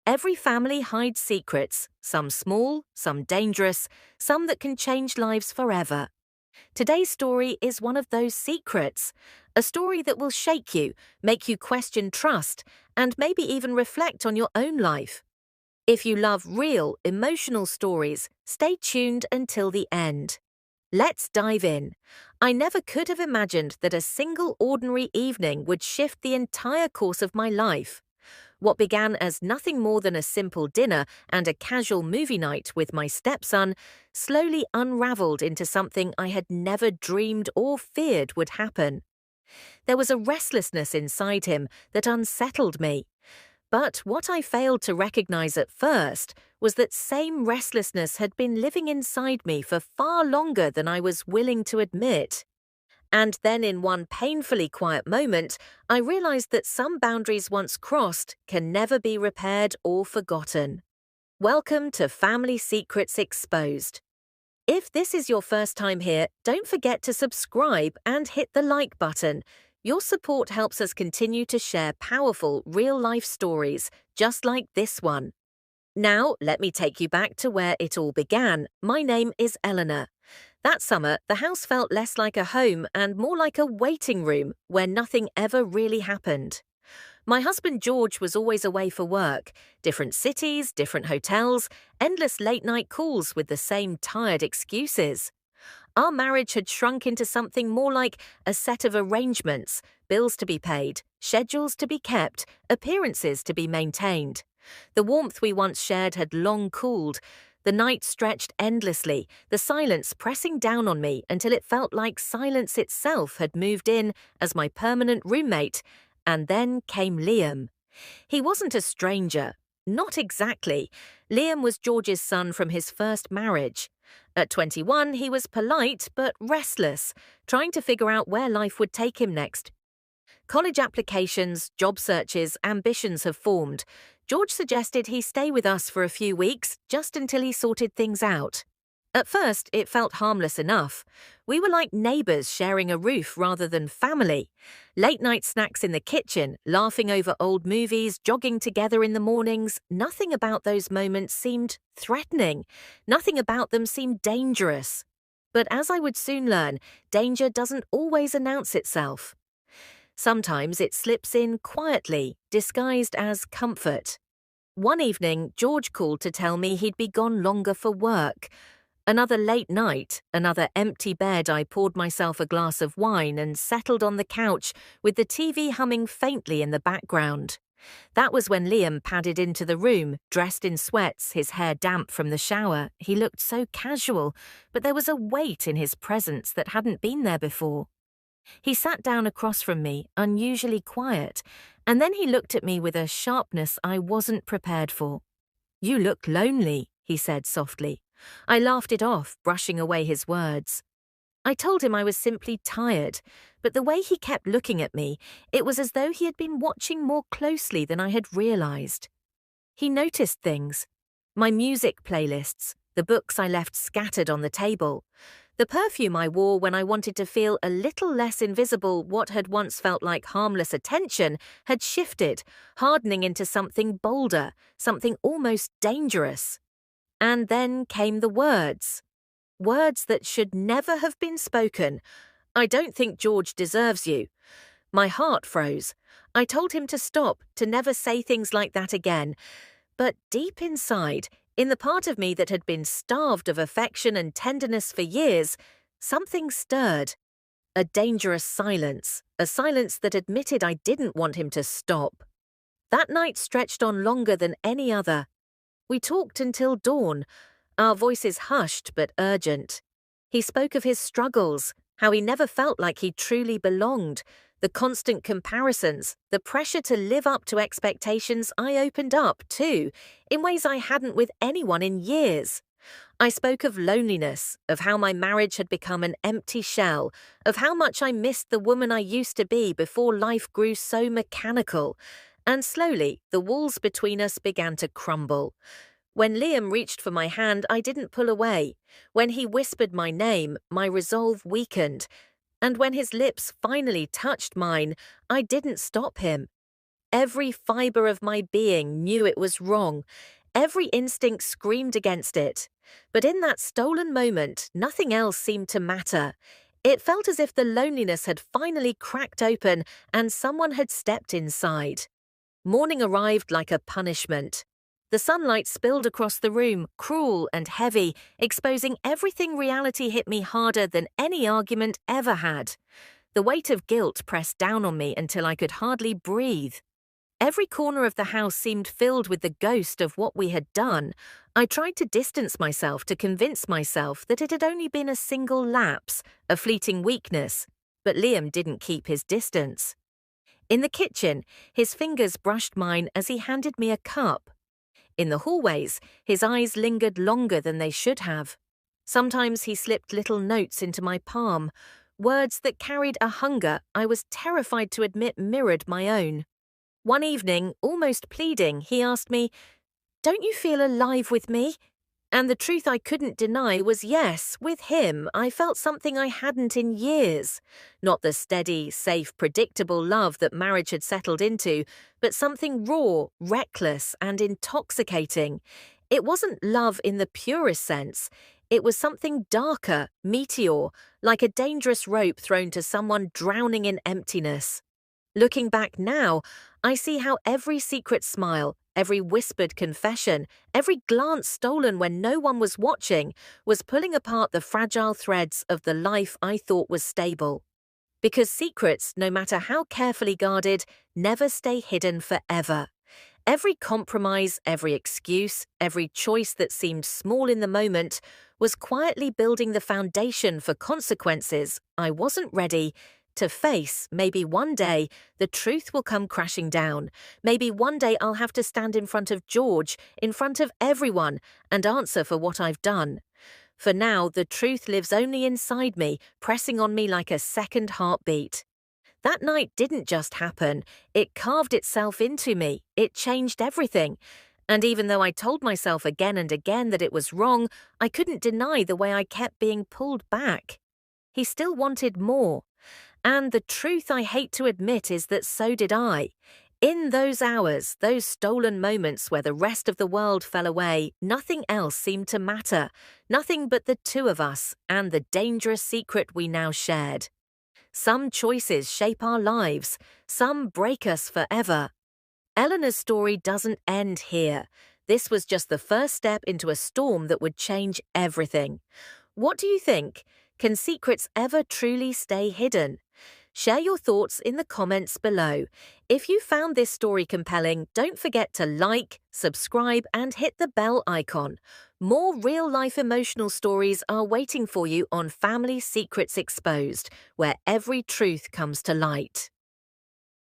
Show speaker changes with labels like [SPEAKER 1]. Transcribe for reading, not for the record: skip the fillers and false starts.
[SPEAKER 1] Every family hides secrets, some small, some dangerous, some that can change lives forever. Today's story is one of those secrets, a story that will shake you, make you question trust, and maybe even reflect on your own life. If you love real, emotional stories, stay tuned until the end. Let's dive in. I never could have imagined that a single ordinary evening would shift the entire course of my life. What began as nothing more than a simple dinner and a casual movie night with my stepson slowly unraveled into something I had never dreamed or feared would happen. There was a restlessness inside him that unsettled me. But what I failed to recognize at first was that same restlessness had been living inside me for far longer than I was willing to admit. And then in one painfully quiet moment, I realized that some boundaries once crossed can never be repaired or forgotten. Welcome to Family Secrets Exposed. If this is your first time here, don't forget to subscribe and hit the like button. Your support helps us continue to share powerful, real-life stories, just like this one. Now, let me take you back to where it all began. My name is Eleanor. That summer, the house felt less like a home and more like a waiting room where nothing ever really happened. My husband George was always away for work, different cities, different hotels, endless late-night calls with the same tired excuses. Our marriage had shrunk into something more like a set of arrangements, bills to be paid, schedules to be kept, appearances to be maintained. The warmth we once shared had long cooled. The night stretched endlessly, the silence pressing down on me until it felt like silence itself had moved in as my permanent roommate. And then came Liam. He wasn't a stranger. Not exactly. Liam was George's son from his first marriage. At 21, he was polite but restless, trying to figure out where life would take him next. College applications, job searches, ambitions have formed. George suggested he stay with us for a few weeks, just until he sorted things out. At first, it felt harmless enough. We were like neighbours sharing a roof rather than family. Late-night snacks in the kitchen, laughing over old movies, jogging together in the mornings. Nothing about those moments seemed threatening. Nothing about them seemed dangerous. But as I would soon learn, danger doesn't always announce itself. Sometimes it slips in quietly, disguised as comfort. One evening, George called to tell me he'd be gone longer for work. Another late night, another empty bed. I poured myself a glass of wine and settled on the couch with the TV humming faintly in the background. That was when Liam padded into the room, dressed in sweats, his hair damp from the shower. He looked so casual, but there was a weight in his presence that hadn't been there before. He sat down across from me, unusually quiet, and then he looked at me with a sharpness I wasn't prepared for. "You look lonely," he said softly. I laughed it off, brushing away his words. I told him I was simply tired, but the way he kept looking at me, it was as though he had been watching more closely than I had realized. He noticed things. My music playlists, the books I left scattered on the table, the perfume I wore when I wanted to feel a little less invisible. What had once felt like harmless attention had shifted, hardening into something bolder, something almost dangerous. And then came the words. Words that should never have been spoken. "I don't think George deserves you." My heart froze. I told him to stop, to never say things like that again. But deep inside, in the part of me that had been starved of affection and tenderness for years, something stirred. A dangerous silence, a silence that admitted I didn't want him to stop. That night stretched on longer than any other. We talked until dawn, our voices hushed but urgent. He spoke of his struggles, how he never felt like he truly belonged, the constant comparisons, the pressure to live up to expectations. I opened up, too, in ways I hadn't with anyone in years. I spoke of loneliness, of how my marriage had become an empty shell, of how much I missed the woman I used to be before life grew so mechanical. And slowly, the walls between us began to crumble. When Liam reached for my hand, I didn't pull away. When he whispered my name, my resolve weakened. And when his lips finally touched mine, I didn't stop him. Every fiber of my being knew it was wrong. Every instinct screamed against it. But in that stolen moment, nothing else seemed to matter. It felt as if the loneliness had finally cracked open and someone had stepped inside. Morning arrived like a punishment. The sunlight spilled across the room, cruel and heavy, exposing everything reality hit me harder than any argument ever had. The weight of guilt pressed down on me until I could hardly breathe. Every corner of the house seemed filled with the ghost of what we had done. I tried to distance myself to convince myself that it had only been a single lapse, a fleeting weakness. But Liam didn't keep his distance. In the kitchen, his fingers brushed mine as he handed me a cup. In the hallways, his eyes lingered longer than they should have. Sometimes he slipped little notes into my palm, words that carried a hunger I was terrified to admit mirrored my own. One evening, almost pleading, he asked me, "Don't you feel alive with me?" And the truth I couldn't deny was yes, with him I felt something I hadn't in years. Not the steady, safe, predictable love that marriage had settled into, but something raw, reckless, and intoxicating. It wasn't love in the purest sense. It was something darker, meteor, like a dangerous rope thrown to someone drowning in emptiness. Looking back now, I see how every secret smile, every whispered confession, every glance stolen when no one was watching, was pulling apart the fragile threads of the life I thought was stable. Because secrets, no matter how carefully guarded, never stay hidden forever. Every compromise, every excuse, every choice that seemed small in the moment was quietly building the foundation for consequences I wasn't ready to face. Maybe one day the truth will come crashing down. Maybe one day I'll have to stand in front of George, in front of everyone, and answer for what I've done. For now, the truth lives only inside me, pressing on me like a second heartbeat. That night didn't just happen. It carved itself into me. It changed everything. And even though I told myself again and again that it was wrong, I couldn't deny the way I kept being pulled back. He still wanted more. And the truth I hate to admit is that so did I. In those hours, those stolen moments where the rest of the world fell away, nothing else seemed to matter. Nothing but the two of us and the dangerous secret we now shared. Some choices shape our lives. Some break us forever. Eleanor's story doesn't end here. This was just the first step into a storm that would change everything. What do you think? Can secrets ever truly stay hidden? Share your thoughts in the comments below. If you found this story compelling, don't forget to like, subscribe, and hit the bell icon. More real-life emotional stories are waiting for you on Family Secrets Exposed, where every truth comes to light.